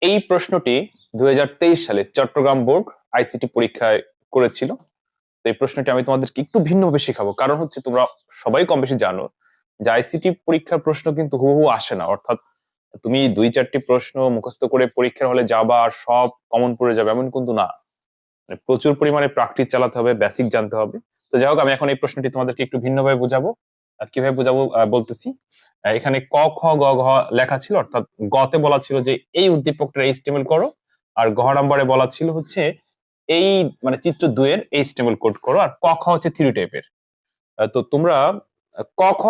এই প্রশ্নটি 2023 সালে চট্টগ্রাম বোর্ড আইসিটি পরীক্ষায় করেছিল। তো এই প্রশ্নটি আমি তোমাদেরকে একটু ভিন্নভাবে শেখাবো, কারণ হচ্ছে তোমরা সবাই কম বেশি জানো যে আইসিটি পরীক্ষার প্রশ্ন কিন্তু হুবহু আসে না। অর্থাৎ তুমি 2-4টি প্রশ্ন মুখস্থ করে পরীক্ষার হলে যাবা আর সব কমন পড়ে যাবে এমন কিন্তু না। মানে প্রচুর পরিমাণে প্র্যাকটিস চালাতে হবে, বেসিক জানতে হবে। তো যাই হোক, আমি এখন এই প্রশ্নটি তোমাদেরকে একটু ভিন্নভাবে বুঝাবো। আর কিভাবে বুঝাবো বলতেছি। এখানে ক খ গ ঘ লেখা ছিল, অর্থাৎ গতে বলা ছিল যে এই উদ্দীপকটা এইচটিএমএল করো, আর ঘ নম্বরে বলা ছিল হচ্ছে এই মানে চিত্র 2 এর এইচটিএমএল কোড করো, আর ক খ হচ্ছে 3 টাইপের। তো তোমরা ক খ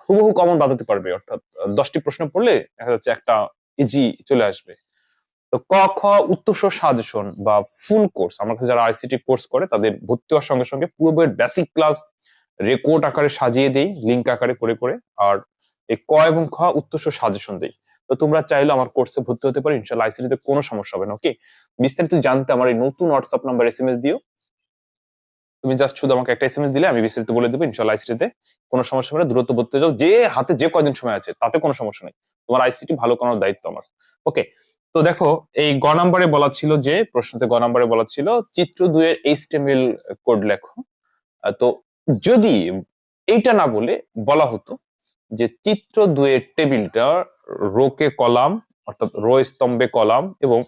হুবহু কমন বাঁধাতে পারবে, অর্থাৎ 10টি প্রশ্ন পড়লে দেখা যাচ্ছে একটা ইজি চলে আসবে। তো ক খ উত্তর সাজেশন বা ফুল কোর্স আমার কাছে যারা আইসিটি কোর্স করে তাদের ভর্তি হওয়ার সঙ্গে সঙ্গে পুরো বইয়ের বেসিক ক্লাস রেকর্ড আকারে সাজিয়ে দেই, লিঙ্ক আকারে করে করে। আর এই ক এবং খ উত্তর সাজেশন দেই। তো তোমরা চাইলে আমার কোর্সে ভর্তি হতে পারো, ইনশাআল্লাহ আইসিটিতে কোনো সমস্যা হবে না। ওকে, বিস্তারিত জানতে আমার এই নতুন হোয়াটসঅ্যাপ নাম্বার এসএমএস দিও। তুমি জাস্ট শুধু আমাকে একটা এসএমএস দিলে আমি বিস্তারিত বলে দেবো, ইনশাআল্লাহ আইসিটিতে কোনো সমস্যা হবে না। দ্রুত ভর্তি যাও, যে হাতে যে কয়দিন সময় আছে তাতে কোনো সমস্যা নেই। তোমার আইসিটি ভালো করার দায়িত্ব আমার। ওকে, তো দেখো এই গ নম্বরে বলা ছিল যে প্রশ্নতে গ নম্বরে বলা ছিল চিত্র 2 এর এইচটিএমএল কোড লেখো। তো যদি এইটা না বলে বলা হতো যে চিত্র 2 এর টেবিলটা রোকে কলাম, অর্থাৎ রো স্তম্ভে কলাম এবং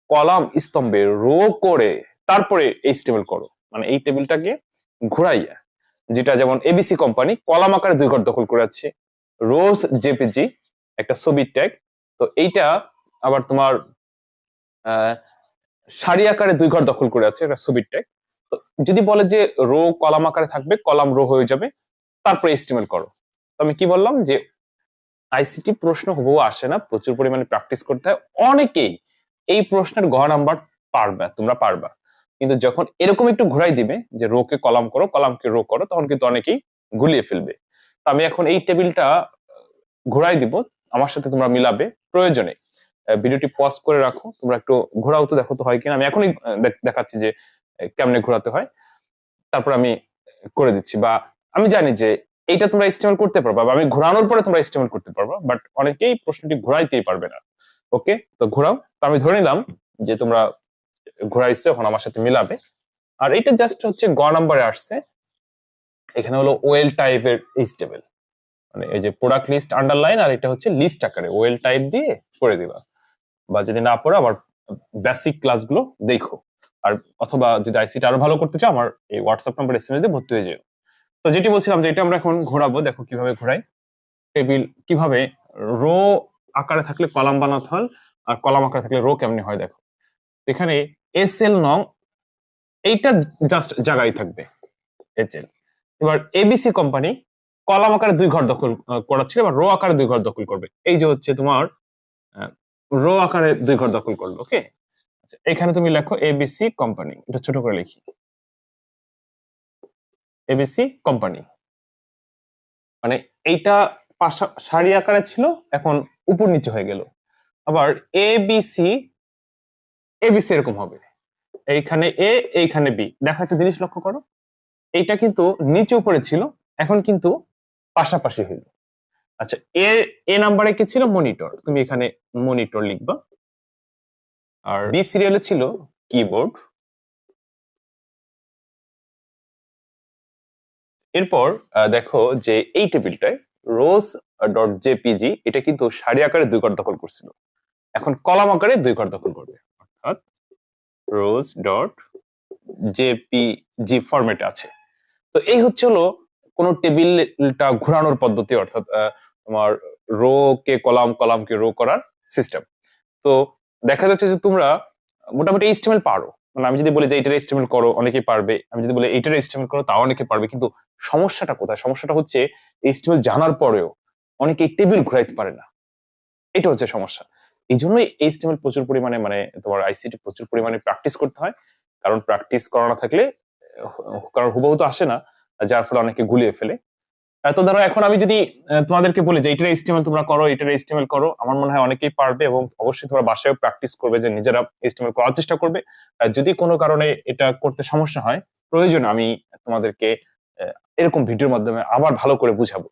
কলাম স্তম্ভে রো করে তারপরে এইচটিএমএল করো, মানে এই টেবিলটাকে ঘুরাইয়া, যেটা যেমন এবিসি কোম্পানি কলাম আকারে 2 ঘর দখল করে আছে, রোজ জেপিজি একটা ছবির ট্যাগ। তো এইটা আবার তোমার সারি আকারে 2 ঘর দখল করে আছে, একটা ছবির ট্যাগ। তো যদি বলে যে রো কলাম আকারে থাকবে, কলাম রো হয়ে যাবে, তারপরে এইচটিএমএল করো। তো আমি কি বললাম যে আইসিটি প্রশ্ন হুবহু আসে না, প্রচুর পরিমাণে প্র্যাকটিস করতে হয়। অনেকেই এই প্রশ্নের ঘ নাম্বার পারবে, তোমরা পারবা, কিন্তু যখন এরকম একটু ঘুরাই দিবে যে রো কে কলাম করো, কলামকে রো করো, তখন কিন্তু অনেকেই গুলিয়ে ফেলবে। তো আমি এখন এই টেবিলটা ঘুরাই দিব, আমার সাথে তোমরা মিলাবে প্রয়োজনে। ভিডিওটি পজ করে রাখো, তোমরা একটু ঘোরাও তো, দেখো তো হয় কিনা। আমি এখনই দেখাচ্ছি যে কেমনে ঘোরাতে হয়, তারপর আমি করে দিচ্ছি। বা আমি জানি যে এইটা তোমরা এস্টিমেট করতে পারবা, বা আমি ঘোরানোর পরে তোমরা এস্টিমেট করতে পারবা, বাট অনেকেই প্রশ্নটি ঘোরাইতেই পারবে না। ওকে, তো ঘোরাও। তো আমি ধরে নিলাম যে তোমরা ঘোরাইছো, এখন আমার সাথে মিলাবে। আর এটা জাস্ট হচ্ছে গ নাম্বারে আসছে, এখানে হলো ওয়েল টাইপের এইচটিএমএল, মানে এই যে প্রোডাক্ট লিস্ট আন্ডারলাইন, আর এটা হচ্ছে লিস্ট আকারে ওয়েল টাইপ দিয়ে করে দিবা। বা যদি না পড়ো আবার বেসিক ক্লাসগুলো দেখো। আর অথবা যদি আইসিটি আরো ভালো করতে চাও আমার এই হোয়াটসঅ্যাপ নাম্বার এসএমএস দিয়ে ভর্তি হয়ে যাও। তো যেটি বলছিলাম যে এটা আমরা এখন ঘোরাবো, দেখো কিভাবে ঘোরাই। টেবিল কিভাবে রো আকারে থাকলে কলাম বানাতে হয়, আর কলাম আকারে থাকলে রো কেমনি হয় দেখো। এখানে এসএল নং এইটা জাস্ট জায়গায় থাকবে এইচএল। এবার এবিসি কোম্পানি কলাম আকারে 2 ঘর দখল করাচ্ছিল, এবার রো আকারে 2 ঘর দখল করবে। এই যে হচ্ছে তোমার রো আকারে 2 ঘর দখল করলো। ওকে, আচ্ছা, এখানে তুমি লেখো এবিসি কোম্পানি, এটা ছোট করে লিখি, এবিসি কোম্পানি। মানে এইটা সারি আকারে ছিল, এখন উপর নিচে হয়ে গেল। আবার এবিসি, এবিসি এরকম হবে, এইখানে এ, এইখানে বি। দেখো একটা জিনিস লক্ষ্য করো, এইটা কিন্তু নিচে উপরে ছিল, এখন কিন্তু পাশাপাশি হইল। আচ্ছা, এ নাম্বারে কি ছিল? মনিটর, তুমি এখানে মনিটর লিখবা। আর বি সিরিয়ালে ছিল কিবোর্ড। এরপর দেখো যে এই টেবিলটায় রোজ ডট জেপিজি এটা কিন্তু সারি আকারে 2 ঘর দখল করছিল, এখন কলাম আকারে 2 ঘর দখল করবে, অর্থাৎ রোজ ডট জেপিজি ফরম্যাটে আছে। তো এই হচ্ছে হলো কোন টেবিলটা ঘোরানোর পদ্ধতি, অর্থাৎ তোমার রো কে কলাম, কলাম কে রো করার সিস্টেম। তো দেখা যাচ্ছে যে তোমরা মোটামুটি এইচটিএমএল পারো। মানে আমি যদি বলি যে এইটার এইচটিএমএল করো, অনেকেই পারবে। আমি যদি বলি এইটার এইচটিএমএল করো, তাও অনেকে পারবে। কিন্তু সমস্যাটা কোথায়? সমস্যাটা হচ্ছে এইচটিএমএল জানার পরেও অনেকে টেবিল ঘুরাইতে পারে না, এটা হচ্ছে সমস্যা। এই জন্যই এইচটিএমএল প্রচুর পরিমাণে, মানে তোমার আইসিটি প্রচুর পরিমাণে প্র্যাকটিস করতে হয়। কারণ প্র্যাকটিস করা না থাকলে, কারণ হুবহু তো আসে না, যার ফলে অনেকে গুলিয়ে ফেলে। তো ধরো এখন আমি যদি তোমাদেরকে বলি যে এটার এইচটিএমএল তোমরা করো, এটার এইচটিএমএল করো, আমার মনে হয় অনেকেই পারবে, এবং অবশ্যই তোমরা বাসায়ও প্র্যাকটিস করবে, যে নিজেরা এইচটিএমএল করার চেষ্টা করবে। যদি কোনো কারণে এটা করতে সমস্যা হয়, প্রয়োজন আমি তোমাদেরকে এরকম ভিডিওর মাধ্যমে আবার ভালো করে বুঝাবো।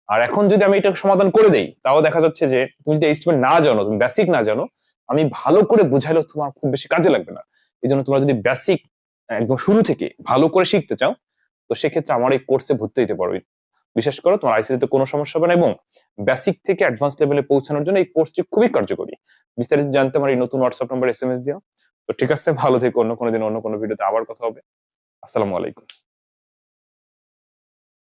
আর এখন যদি আমি এটা সমাধান করে দেই, তাও দেখা যাচ্ছে যে তুমি যদি এইচটিএমএল না জানো, তুমি বেসিক না জানো, আমি ভালো করে বুঝাইলেও তোমার খুব বেশি কাজে লাগবে না। এই জন্য তোমরা যদি বেসিক একদম শুরু থেকে ভালো করে শিখতে চাও, তো সেক্ষেত্রে আমার এই কোর্সে ভর্তি হতে পারো। বিশেষ করে তোমার আইসিটি তে কোনো সমস্যা হবে না, এবং বেসিক থেকে অ্যাডভান্স লেভেলে পৌঁছানোর জন্য এই কোর্সটি খুবই কার্যকরী। বিস্তারিত জানতে আমার এই নতুন হোয়াটসঅ্যাপ নাম্বার SMS দিও। তো ঠিক আছে, ভালো থেকো, অন্য কোনো দিন অন্য কোনো ভিডিওতে আবার কথা হবে। আসসালামু আলাইকুম।